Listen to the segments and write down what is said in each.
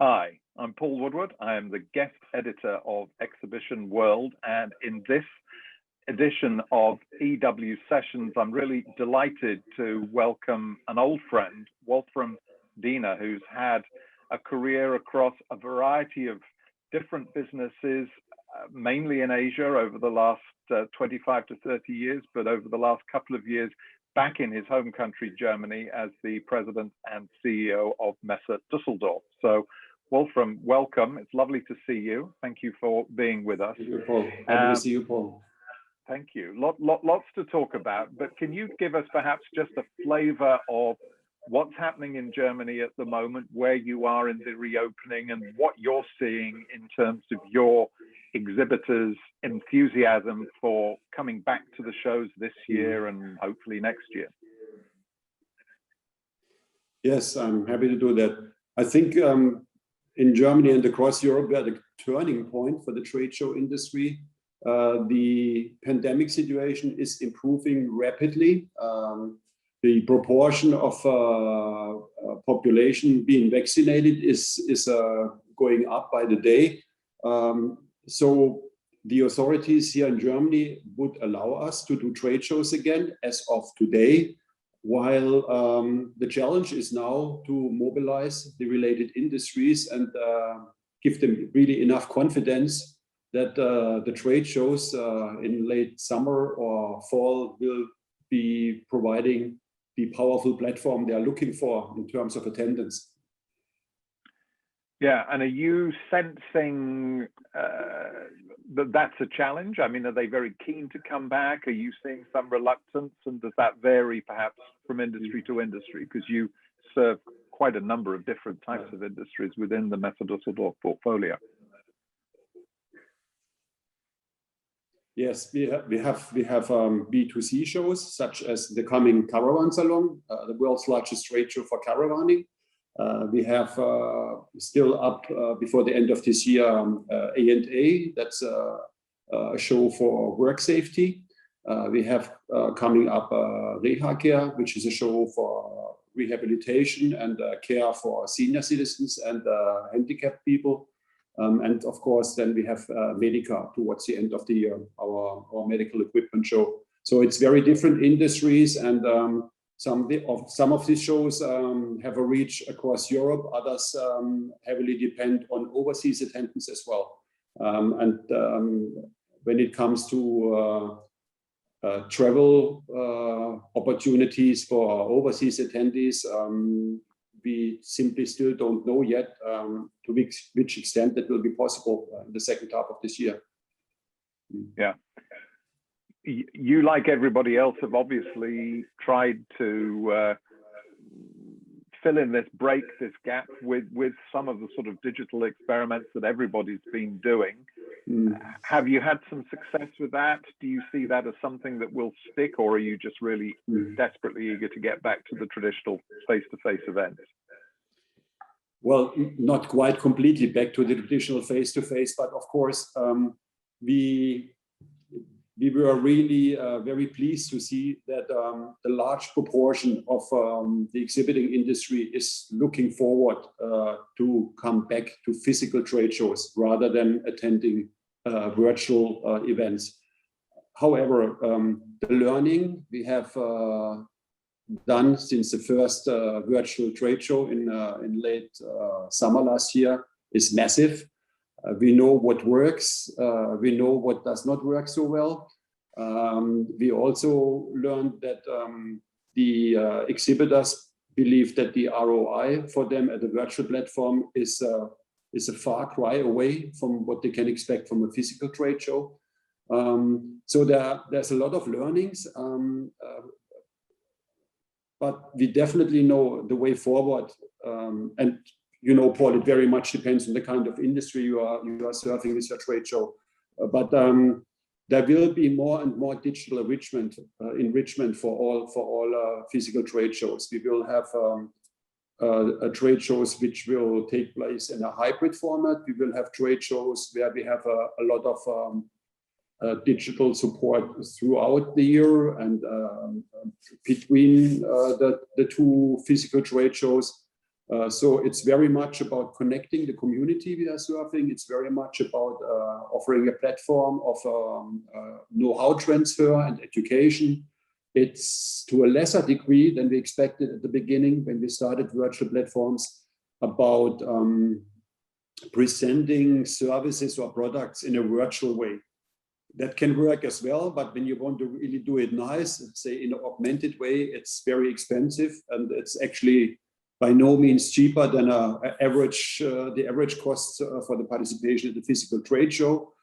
Hi, I'm Paul Woodward. I am the guest editor of Exhibition World, and in this edition of EW Sessions, I'm really delighted to welcome an old friend, Wolfram Diener, who's had a career across a variety of different businesses, mainly in Asia over the last 25 to 30 years, but over the last couple of years, back in his home country, Germany, as the president and CEO of Messe Duesseldorf. So, Wolfram, welcome. It's lovely to see you. Thank you for being with us. Thank you, Paul. Happy to see you, Paul. Thank you. Lots to talk about, but can you give us perhaps just a flavor of what's happening in Germany at the moment, where you are in the reopening, and what you're seeing in terms of your exhibitors' enthusiasm for coming back to the shows this year and hopefully next year? Yes, I'm happy to do that. I think in Germany and across Europe, we are at a turning point for the trade show industry. The pandemic situation is improving rapidly. The proportion of population being vaccinated is going up by the day. So the authorities here in Germany would allow us to do trade shows again as of today, while the challenge is now to mobilize the related industries and give them really enough confidence that the trade shows in late summer or fall will be providing the powerful platform they are looking for in terms of attendance. Yeah, and are you sensing that that's a challenge? I mean, are they very keen to come back? Are you seeing some reluctance? And does that vary perhaps from industry to industry? Because you serve quite a number of different types of industries within the Messe Duesseldorf portfolio. Yes, we have B2C shows, such as the coming Caravan Salon, the world's largest trade show for caravaning. We have still up before the end of this year A&A, that's a show for work safety. We have coming up Reha Care, which is a show for rehabilitation and care for senior citizens and handicapped people. And of course, then we have Medica towards the end of the year, our medical equipment show. So it's very different industries, and some of these shows have a reach across Europe. Others heavily depend on overseas attendance as well. And when it comes to travel opportunities for overseas attendees, we simply still don't know yet to which extent that will be possible in the second half of this year. Yeah. You, like everybody else, have obviously tried to fill in this gap with some of the sort of digital experiments that everybody's been doing. Have you had some success with that? Do you see that as something that will stick, or are you just really desperately eager to get back to the traditional face-to-face events? Well, not quite completely back to the traditional face-to-face, but of course, we were really very pleased to see that the large proportion of the exhibiting industry is looking forward to come back to physical trade shows rather than attending virtual events. However, the learning we have done since the first virtual trade show in late summer last year is massive. We know what works, we know what does not work so well. We also learned that the exhibitors believe that the ROI for them at the virtual platform is a far cry away from what they can expect from a physical trade show. So there's a lot of learnings, but we definitely know the way forward. And you know, Paul, it very much depends on the kind of industry you are serving with your trade show. But there will be more and more digital enrichment for all physical trade shows. We will have trade shows which will take place in a hybrid format. We will have trade shows where we have a lot of digital support throughout the year and between the two physical trade shows. So it's very much about connecting the community we are serving. It's very much about offering a platform of know-how transfer and education. It's to a lesser degree than we expected at the beginning when we started virtual platforms about presenting services or products in a virtual way. That can work as well, but when you want to really do it nice, say in an augmented way, it's very expensive, and it's actually by no means cheaper than the average costs for the participation at the physical trade show.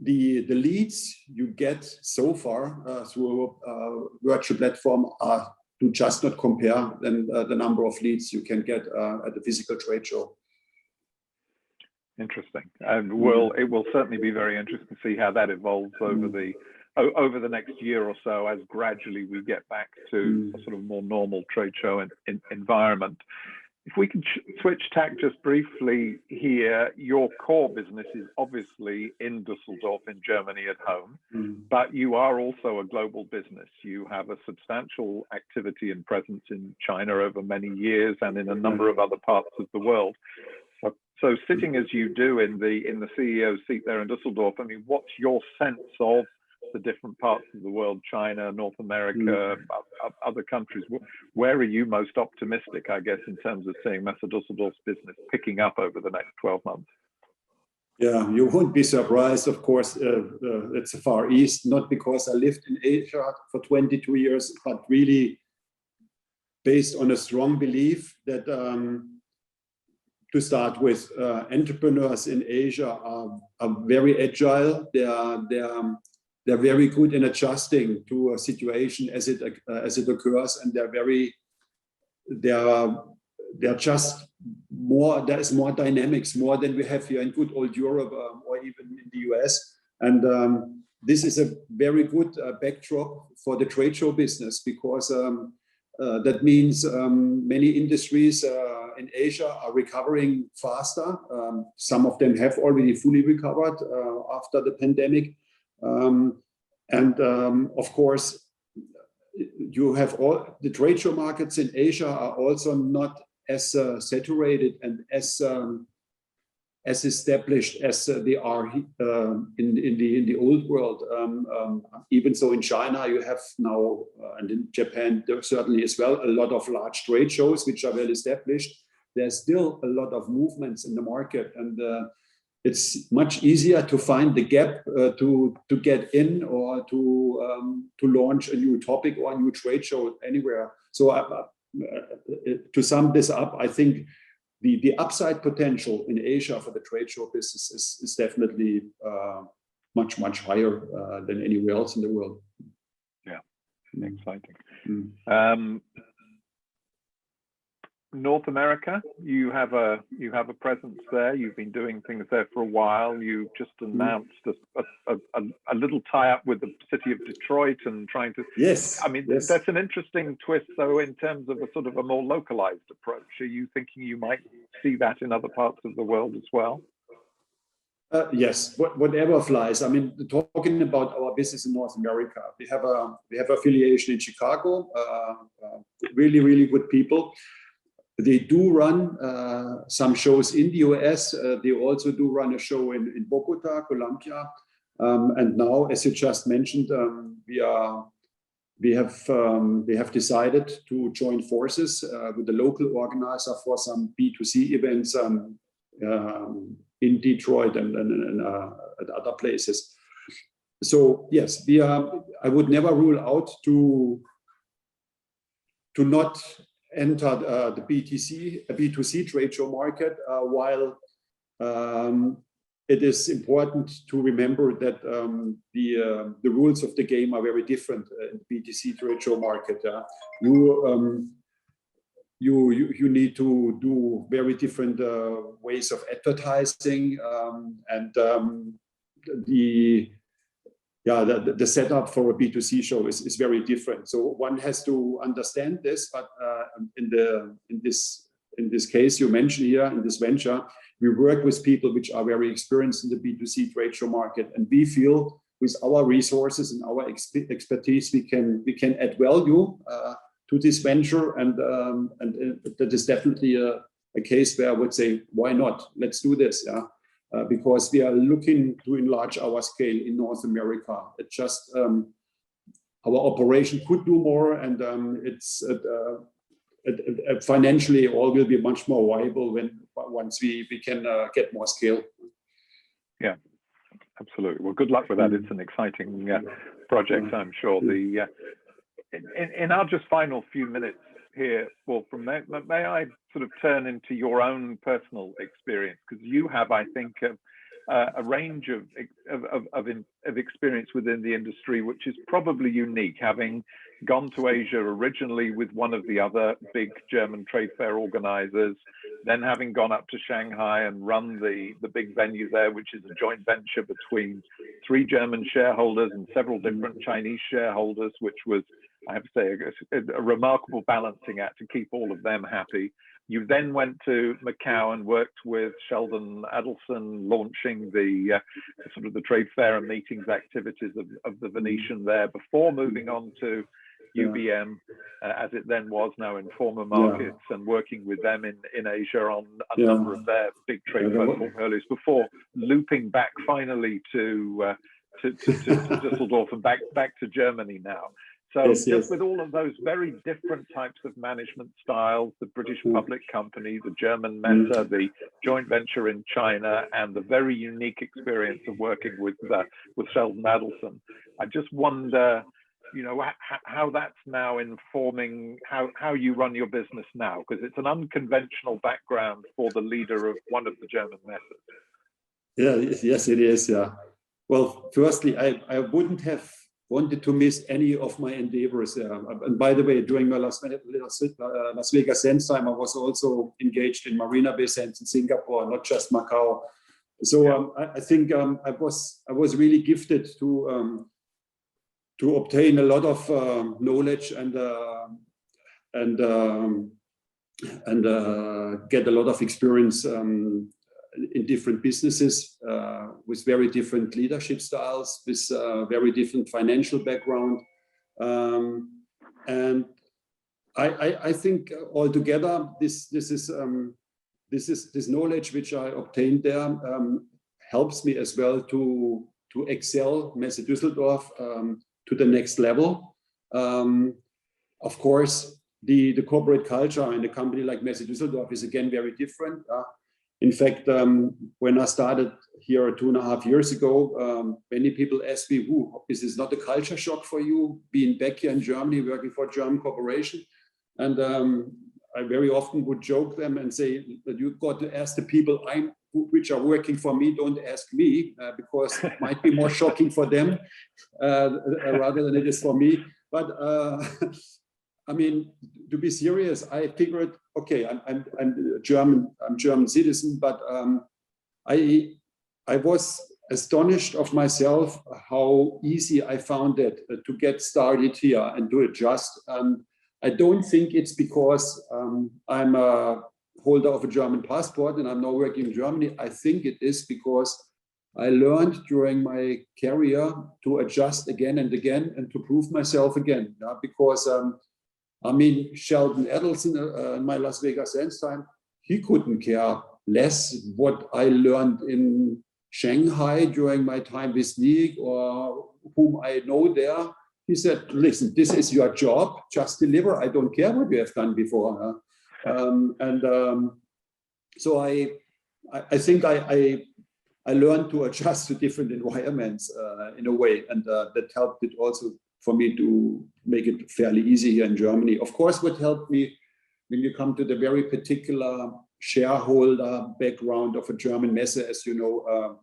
The leads you get so far through a virtual platform do just not compare than the number of leads you can get at the physical trade show. Interesting, and it will certainly be very interesting to see how that evolves over the next year or so, as gradually we get back to a sort of more normal trade show environment. If we can switch tack just briefly here, your core business is obviously in Düsseldorf in Germany at home, but you are also a global business. You have a substantial activity and presence in China over many years and in a number of other parts of the world. So sitting as you do in the CEO seat there in Düsseldorf, I mean, what's your sense of the different parts of the world, China, North America, other countries? Where are you most optimistic, I guess, in terms of seeing Messe Duesseldorf's business picking up over the next 12 months? Yeah, you won't be surprised, of course, it's the Far East, not because I lived in Asia for 22 years, but really based on a strong belief that to start with, entrepreneurs in Asia are very agile. They're very good in adjusting to a situation as it occurs, and they're just more. There's more dynamics, more than we have here in good old Europe or even in the US. And this is a very good backdrop for the trade show business, because that means many industries in Asia are recovering faster. Some of them have already fully recovered after the pandemic. Of course, you have all the trade show markets in Asia are also not as saturated and as established as they are in the old world. Even so, in China, you have now, and in Japan certainly as well, a lot of large trade shows which are well established. There's still a lot of movements in the market, and it's much easier to find the gap to get in or to launch a new topic or a new trade show anywhere. So to sum this up, I think the upside potential in Asia for the trade show business is definitely much higher than anywhere else in the world. Yeah, exciting. North America, you have a presence there. You've been doing things there for a while. You just announced a little tie-up with the city of Detroit and trying to. Yes. I mean, yes. That's an interesting twist, though, in terms of a sort of a more localized approach. Are you thinking you might see that in other parts of the world as well? Yes, whatever flies. I mean, talking about our business in North America, we have affiliation in Chicago. Really good people. They do run some shows in the US. They also do run a show in Bogota, Colombia. And now, as you just mentioned, we have decided to join forces with the local organizer for some B2C events in Detroit and at other places. So yes, I would never rule out to not enter the B2C trade show market, while it is important to remember that the rules of the game are very different in the B2C trade show market. You need to do very different ways of advertising, and the setup for a B2C show is very different. So one has to understand this, but in this case you mentioned here, in this venture, we work with people which are very experienced in the B2C trade show market, and we feel with our resources and our expertise we can add value to this venture, and that is definitely a case where I would say, why not? Let's do this, yeah. Because we are looking to enlarge our scale in North America. It just our operation could do more, and it's financially all will be much more viable once we can get more scale. Yeah, absolutely. Well, good luck with that. It's an exciting project, I'm sure. In our just final few minutes here, Wolfram, may I sort of turn into your own personal experience, because you have, I think, a range of experience within the industry, which is probably unique, having gone to Asia originally with one of the other big German trade fair organizers, then having gone up to Shanghai and run the big venue there, which is a joint venture between 3 German shareholders and several different Chinese shareholders, which was, I have to say, a remarkable balancing act to keep all of them happy. You then went to Macau and worked with Sheldon Adelson, launching the sort of the trade fair and meetings activities of the Venetian there, before moving on to UBM, as it then was, now in former markets, and working with them in Asia on a number of their big trade fair portfolios, before looping back finally to Düsseldorf and back to Germany now. So just with all of those very different types of management styles, the British public company, the German Messe, the joint venture in China, and the very unique experience of working with Sheldon Adelson, I just wonder, you know, how that's now informing how you run your business now, because it's an unconventional background for the leader of one of the German Messes. Yeah, yes, it is. Yeah. Well, firstly, I wouldn't have wanted to miss any of my endeavors. And by the way, during my Las Vegas Sands time, I was also engaged in Marina Bay Sands in Singapore, not just Macau. So I think I was really gifted to obtain a lot of knowledge and get a lot of experience in different businesses with very different leadership styles, with very different financial background, and I think altogether this knowledge which I obtained there helps me as well to excel Messe Duesseldorf to the next level. Of course, the corporate culture in a company like Messe Duesseldorf is again very different. In fact, when I started here 2.5 years ago, many people asked me, is this not a culture shock for you, being back here in Germany, working for a German corporation? And I very often would joke them and say that you've got to ask the people which are working for me, don't ask me, because it might be more shocking for them rather than it is for me. But I mean, to be serious, I figured, okay, I'm German citizen, but I was astonished of myself how easy I found it to get started here and to adjust. I don't think it's because I'm a holder of a German passport and I'm now working in Germany. I think it is because I learned during my career to adjust again and again and to prove myself again. Because I mean, Sheldon Adelson in my Las Vegas Sands time, he couldn't care less what I learned in Shanghai during my time with Nick or whom I know there. He said, listen, this is your job, just deliver. I don't care what you have done before. So I think I learned to adjust to different environments in a way, and that helped it also for me to make it fairly easy here in Germany. Of course, what helped me when you come to the very particular shareholder background of a German Messe, as you know,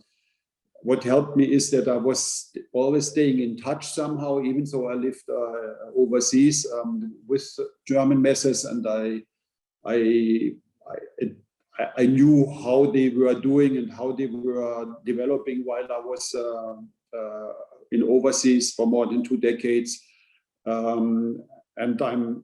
what helped me is that I was always staying in touch somehow, even though I lived overseas with German Messes, and I knew how they were doing and how they were developing while I was in overseas for more than 2 decades. And I'm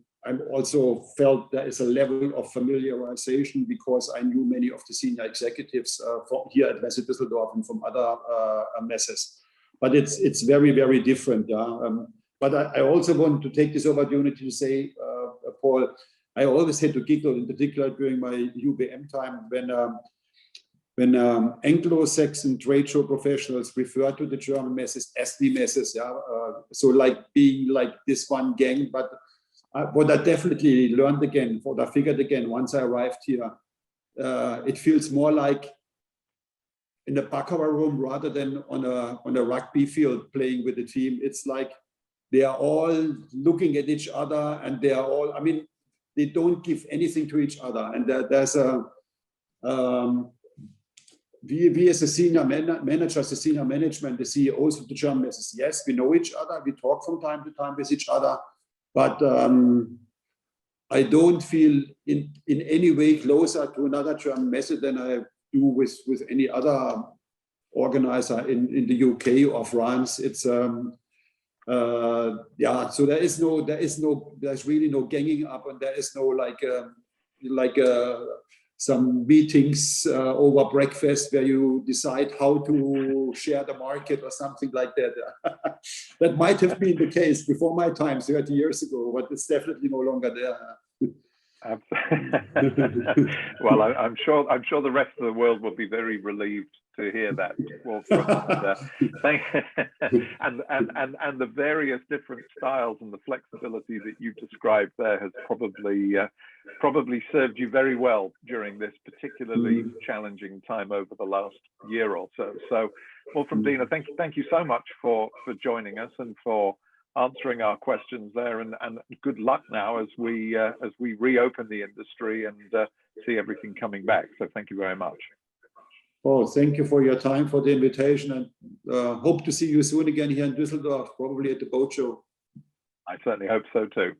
also felt there is a level of familiarization because I knew many of the senior executives from here at Messe Duesseldorf and from other messes. But it's very, very different. But I also want to take this opportunity to say recall, I always had to giggle, in particular during my UBM time, when Anglo-Saxon trade show professionals refer to the German messes as the messes. Yeah? So like being like this one gang, but what I definitely learned again, what I figured again once I arrived here, it feels more like in a baccarat room rather than on a rugby field playing with the team. It's like they are all looking at each other, and they are all, I mean, they don't give anything to each other. And there's a, we as a senior managers, the senior management, the CEOs of the German messes, yes, we know each other, we talk from time to time with each other, but I don't feel in any way closer to another German messe than I do with any other organizer in the UK or France. It's yeah, so there's really no ganging up, and there is no some meetings over breakfast where you decide how to share the market or something like that. That might have been the case before my time, 30 years ago, but it's definitely no longer there. Well, I'm sure the rest of the world will be very relieved to hear that, Wolfram. And the various different styles and the flexibility that you described there has probably served you very well during this particularly challenging time over the last year or so. So, Wolfram Diener, thank you so much for joining us and for answering our questions there, and good luck now as we reopen the industry and see everything coming back. So thank you very much. Oh, thank you for your time, for the invitation, and hope to see you soon again here in Düsseldorf, probably at the boat show. I certainly hope so too.